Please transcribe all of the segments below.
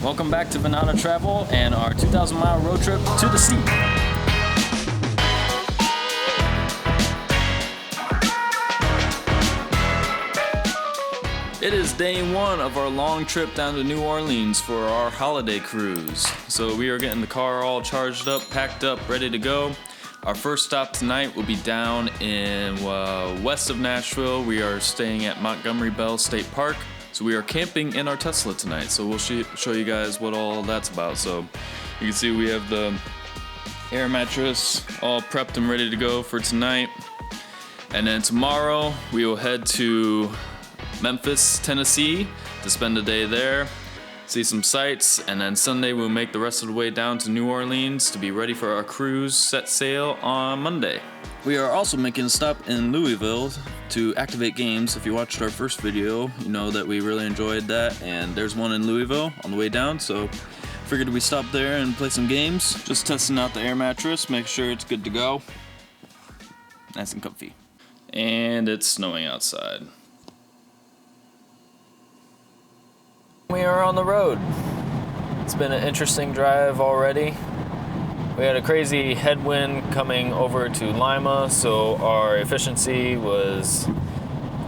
Welcome back to Envato Travel and our 2,000-mile road trip to the sea. It is day one of our long trip down to New Orleans for our holiday cruise. So we are getting the car all charged up, packed up, ready to go. Our first stop tonight will be down in west of Nashville. We are staying at Montgomery Bell State Park. So we are camping in our Tesla tonight. So we'll show you guys what all that's about. So you can see we have the air mattress all prepped and ready to go for tonight. And then tomorrow we will head to Memphis, Tennessee to spend the day there, see some sights, and then Sunday we'll make the rest of the way down to New Orleans to be ready for our cruise set sail on Monday. We are also making a stop in Louisville to activate games. If you watched our first video, you know that we really enjoyed that, and there's one in Louisville on the way down, so figured we stop there and play some games. Just testing out the air mattress, make sure it's good to go. Nice and comfy. And it's snowing outside. We are on the road. It's been an interesting drive already. We had a crazy headwind coming over to Lima, so our efficiency was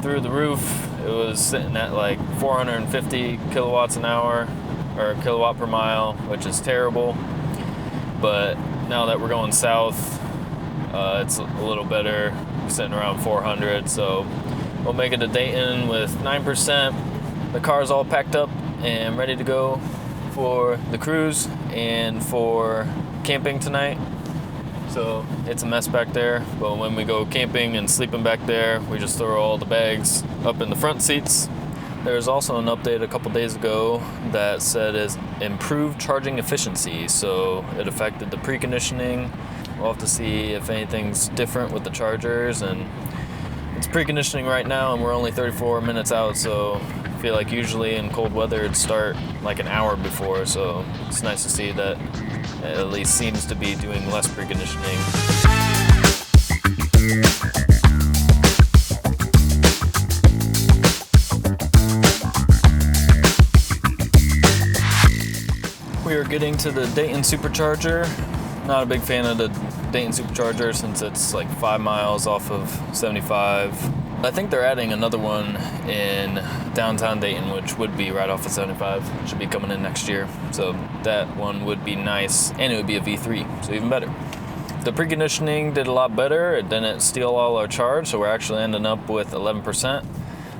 through the roof. It was sitting at like 450 kilowatts an hour, or kilowatt per mile, which is terrible. But now that we're going south, it's a little better. We're sitting around 400, so we'll make it to Dayton with 9%. The car's all packed up and ready to go for the cruise and for camping tonight. So it's a mess back there, but when we go camping and sleeping back there, we just throw all the bags up in the front seats. There's also an update a couple days ago that said it's improved charging efficiency, so it affected the preconditioning. We'll have to see if anything's different with the chargers, and it's preconditioning right now and we're only 34 minutes out, so I feel like usually in cold weather it'd start like an hour before, so it's nice to see that it at least seems to be doing less preconditioning. We are getting to the Dayton Supercharger. Not a big fan of the Dayton Supercharger since it's like 5 miles off of 75. I think they're adding another one in downtown Dayton, which would be right off of 75. Should be coming in next year. So that one would be nice, and it would be a V3, so even better. The preconditioning did a lot better. It didn't steal all our charge, so we're actually ending up with 11%.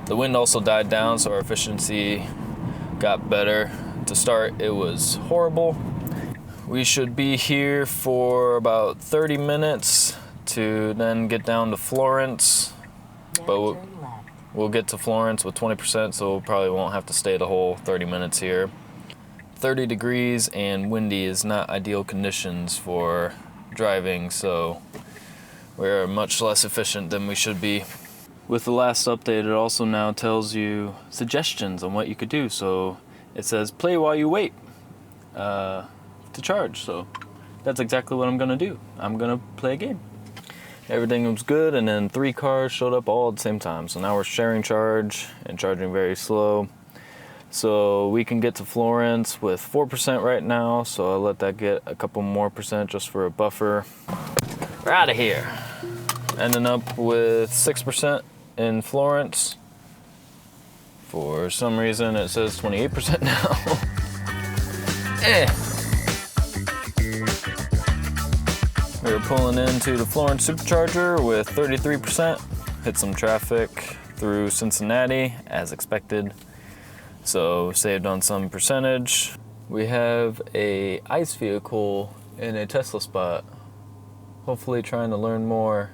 The wind also died down, so our efficiency got better. To start, it was horrible. We should be here for about 30 minutes to then get down to Florence. But we'll get to Florence with 20%, so we probably won't have to stay the whole 30 minutes here. 30 degrees and windy is not ideal conditions for driving, so we're much less efficient than we should be. With the last update, it also now tells you suggestions on what you could do. So it says play while you wait to charge, so that's exactly what I'm gonna do. I'm gonna play a game. Everything was good, and then 3 cars showed up all at the same time. So now we're sharing charge and charging very slow. So we can get to Florence with 4% right now, so I'll let that get a couple more percent just for a buffer. We're out of here. Ending up with 6% in Florence. For some reason it says 28% now. We were pulling into the Florence Supercharger with 33%. Hit some traffic through Cincinnati as expected. So saved on some percentage. We have a ICE vehicle in a Tesla spot. Hopefully trying to learn more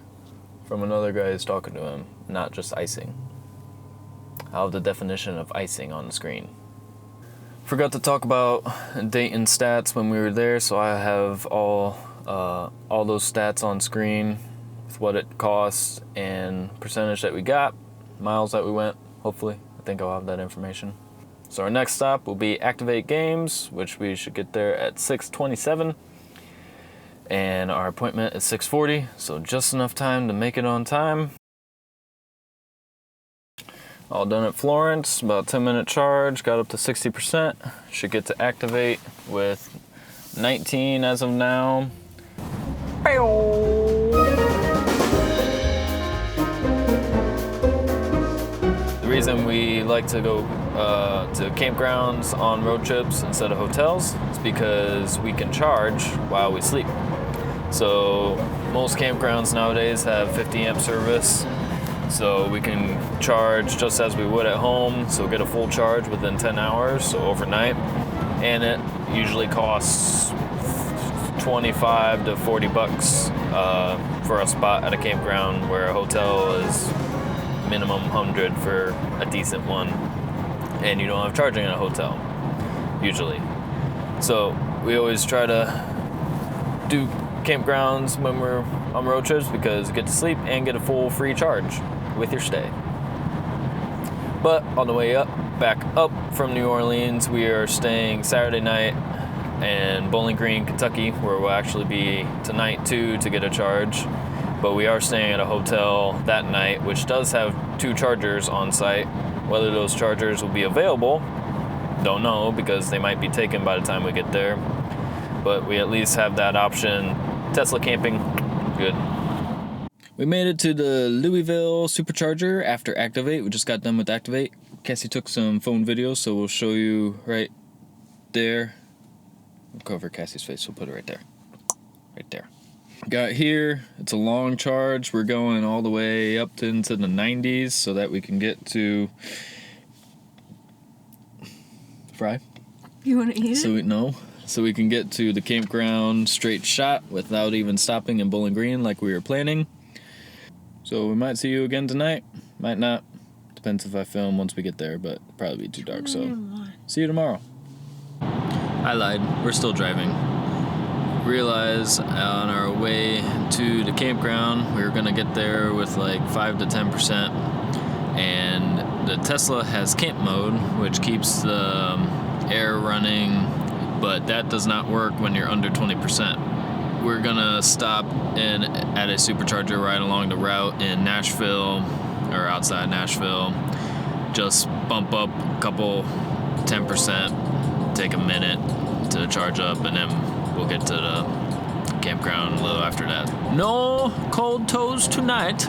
from another guy who's talking to him, not just icing. I'll have the definition of icing on the screen. Forgot to talk about Dayton stats when we were there, so I have all those stats on screen with what it costs and percentage that we got, miles that we went, hopefully. I think I'll have that information. So our next stop will be Activate Games, which we should get there at 6:27. And our appointment is 6:40, so just enough time to make it on time. All done at Florence, about 10-minute charge, got up to 60%. Should get to activate with 19 as of now. The reason we like to go to campgrounds on road trips instead of hotels is because we can charge while we sleep. So most campgrounds nowadays have 50 amp service, so we can charge just as we would at home, so get a full charge within 10 hours, so overnight. And it usually costs 25 to 40 bucks for a spot at a campground, where a hotel is minimum 100 for a decent one, and you don't have charging in a hotel usually. So we always try to do campgrounds when we're on road trips because you get to sleep and get a full free charge with your stay. But on the way back up from New Orleans, we are staying Saturday night in Bowling Green, Kentucky, where we'll actually be tonight too to get a charge. But we are staying at a hotel that night, which does have 2 chargers on site. Whether those chargers will be available, don't know, because they might be taken by the time we get there. But we at least have that option. Tesla camping, good. We made it to the Louisville supercharger after Activate. We just got done with Activate. Cassie took some phone videos, so we'll show you right there. We'll cover Cassie's face, we'll put it right there. Right there. Got here, it's a long charge. We're going all the way up to into the 90s so that we can get to Fry. You want to eat it? So we can get to the campground straight shot without even stopping in Bowling Green like we were planning. So we might see you again tonight, might not. Depends if I film once we get there, but probably be too dark, so see you tomorrow. I lied, we're still driving. Realize on our way to the campground, we were gonna get there with like 5 to 10%, and the Tesla has camp mode, which keeps the air running, but that does not work when you're under 20%. We're gonna stop at a supercharger right along the route in Nashville, or outside Nashville. Just bump up a couple 10%, take a minute to charge up, and then we'll get to the campground a little after that. No cold toes tonight.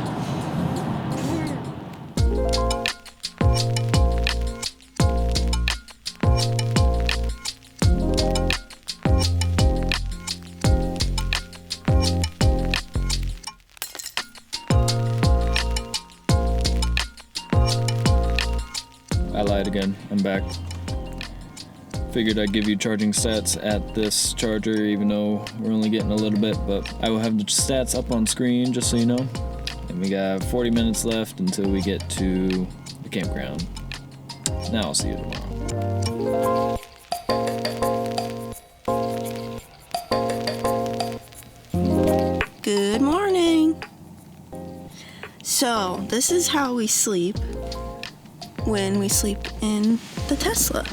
I lied again. I'm back. Figured I'd give you charging stats at this charger, even though we're only getting a little bit, but I will have the stats up on screen just so you know. And we got 40 minutes left until we get to the campground. Now I'll see you tomorrow. Good morning. So, this is how we sleep when we sleep in the Tesla.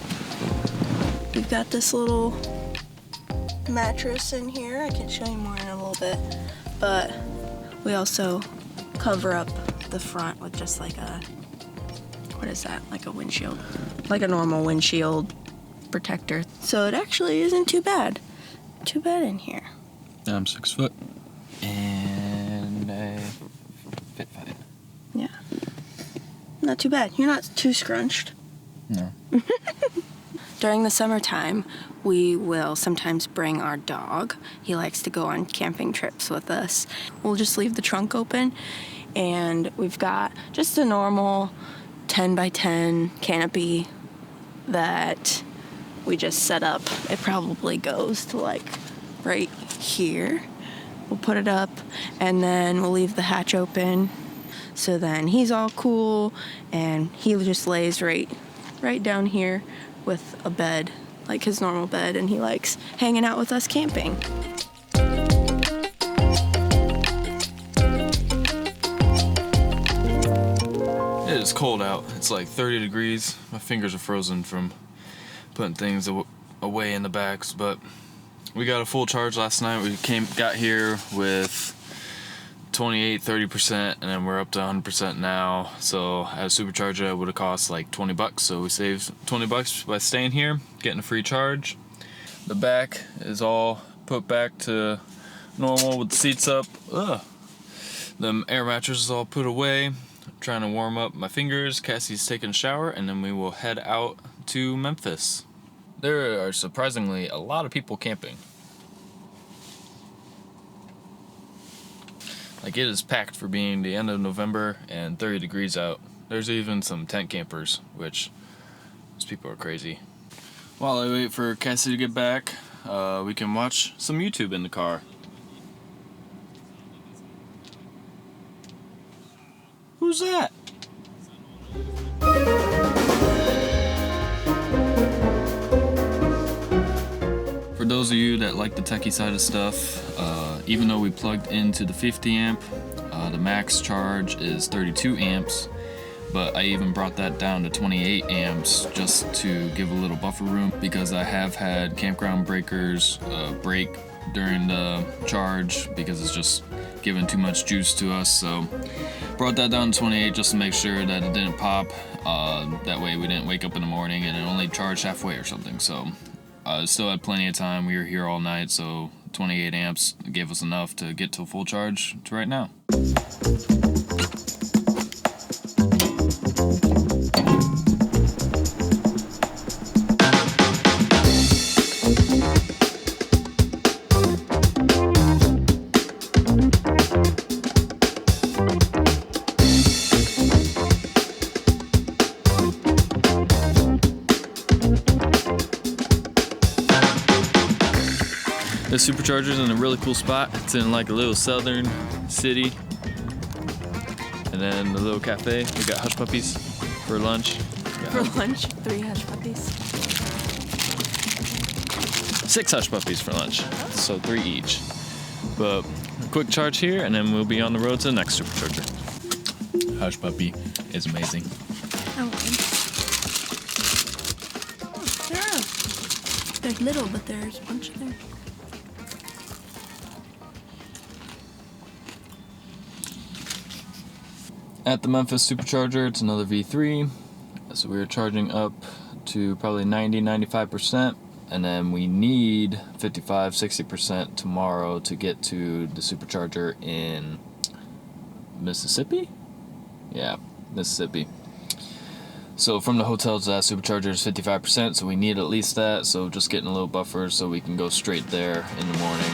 We've got this little mattress in here. I can show you more in a little bit. But we also cover up the front with just like a, what is that? Like a windshield. Like a normal windshield protector. So it actually isn't too bad. Too bad in here. I'm 6 foot. And I fit fine. Yeah. Not too bad. You're not too scrunched. No. During the summertime, we will sometimes bring our dog. He likes to go on camping trips with us. We'll just leave the trunk open, and we've got just a normal 10 by 10 canopy that we just set up. It probably goes to like right here. We'll put it up, and then we'll leave the hatch open. So then he's all cool, and he just lays right down here with a bed, like his normal bed, and he likes hanging out with us camping. It is cold out. It's like 30 degrees. My fingers are frozen from putting things away in the bags, but we got a full charge last night. We got here with 28, 30%, and then we're up to 100% now. So at a supercharger, it would have cost like $20. So we saved $20 by staying here, getting a free charge. The back is all put back to normal with the seats up. The air mattress is all put away. I'm trying to warm up my fingers. Cassie's taking a shower, and then we will head out to Memphis. There are surprisingly a lot of people camping. Like, it is packed for being the end of November and 30 degrees out. There's even some tent campers, which those people are crazy. While I wait for Cassie to get back, we can watch some YouTube in the car. Who's that? For those of you that like the techie side of stuff, even though we plugged into the 50 amp, the max charge is 32 amps, but I even brought that down to 28 amps just to give a little buffer room, because I have had campground breakers break during the charge because it's just giving too much juice to us. So brought that down to 28 just to make sure that it didn't pop. That way we didn't wake up in the morning and it only charged halfway or something. So still had plenty of time. We were here all night, so 28 amps gave us enough to get to full charge to right now. This supercharger's in a really cool spot. It's in like a little southern city. And then the little cafe. We got hush puppies for lunch. For lunch, 3 hush puppies. 6 hush puppies for lunch, so 3 each. But a quick charge here, and then we'll be on the road to the next supercharger. Hush puppy is amazing. I want one. Oh, there are. They're little, but there's a bunch of them. At the Memphis supercharger, it's another V3. So we're charging up to probably 90-95%, and then we need 55-60% tomorrow to get to the supercharger in Mississippi? Yeah, Mississippi. So from the hotel to that supercharger is 55%, so we need at least that. So just getting a little buffer so we can go straight there in the morning.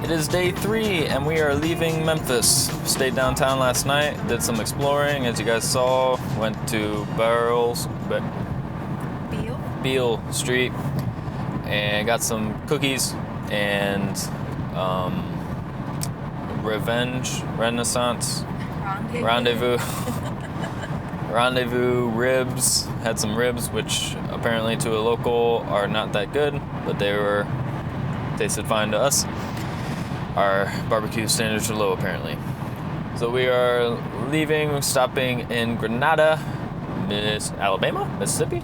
It is day 3 and we are leaving Memphis. Stayed downtown last night, did some exploring, as you guys saw. Went to Beale Street and got some cookies and Rendezvous ribs. Had some ribs, which apparently to a local are not that good, but they tasted fine to us. Our barbecue standards are low, apparently. So we are leaving, stopping in Grenada, Mississippi?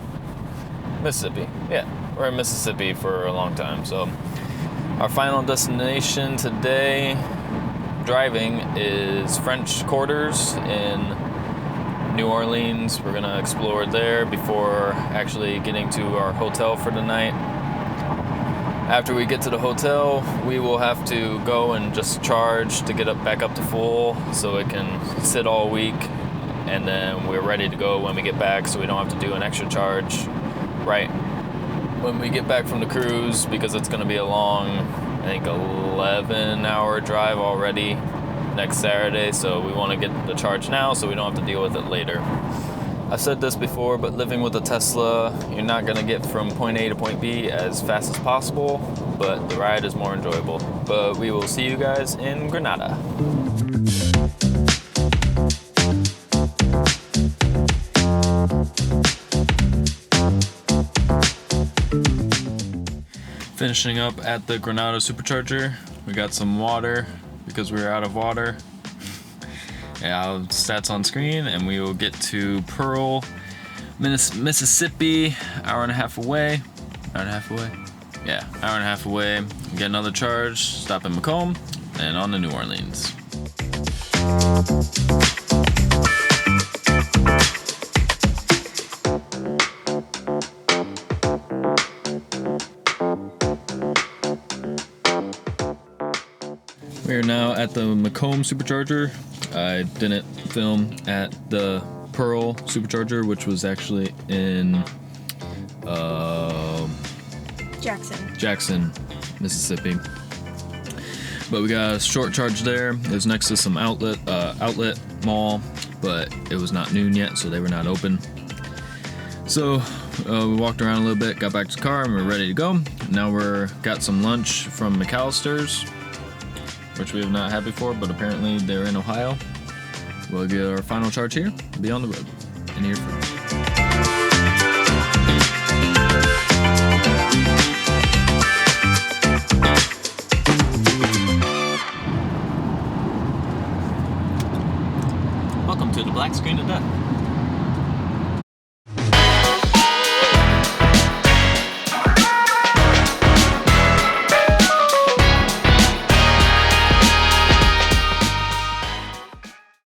Yeah, we're in Mississippi for a long time. So our final destination today, driving, is French Quarters in New Orleans. We're gonna explore there before actually getting to our hotel for the night. After we get to the hotel, we will have to go and just charge to get back up to full so it can sit all week, and then we're ready to go when we get back so we don't have to do an extra charge right when we get back from the cruise, because it's going to be a long, I think 11-hour drive already. next Saturday, so we want to get the charge now so we don't have to deal with it later. I've said this before, but living with a Tesla, you're not going to get from point A to point B as fast as possible, but the ride is more enjoyable. But we will see you guys in Granada. Finishing up at the Granada Supercharger, we got some water because we were out of water. Yeah, stats on screen, and we will get to Pearl, Mississippi, hour and a half away. Hour and a half away? Yeah, hour and a half away. Get another charge, stop in Macomb, and on to New Orleans. We are now at the Macomb Supercharger. I didn't film at the Pearl Supercharger, which was actually in Jackson, Mississippi. But we got a short charge there. It was next to some outlet mall, but it was not noon yet, so they were not open. So we walked around a little bit, got back to the car, and we're ready to go. Now got some lunch from McAllister's, which we have not had before, but apparently they're in Ohio. We'll get our final charge here, be on the road, and here for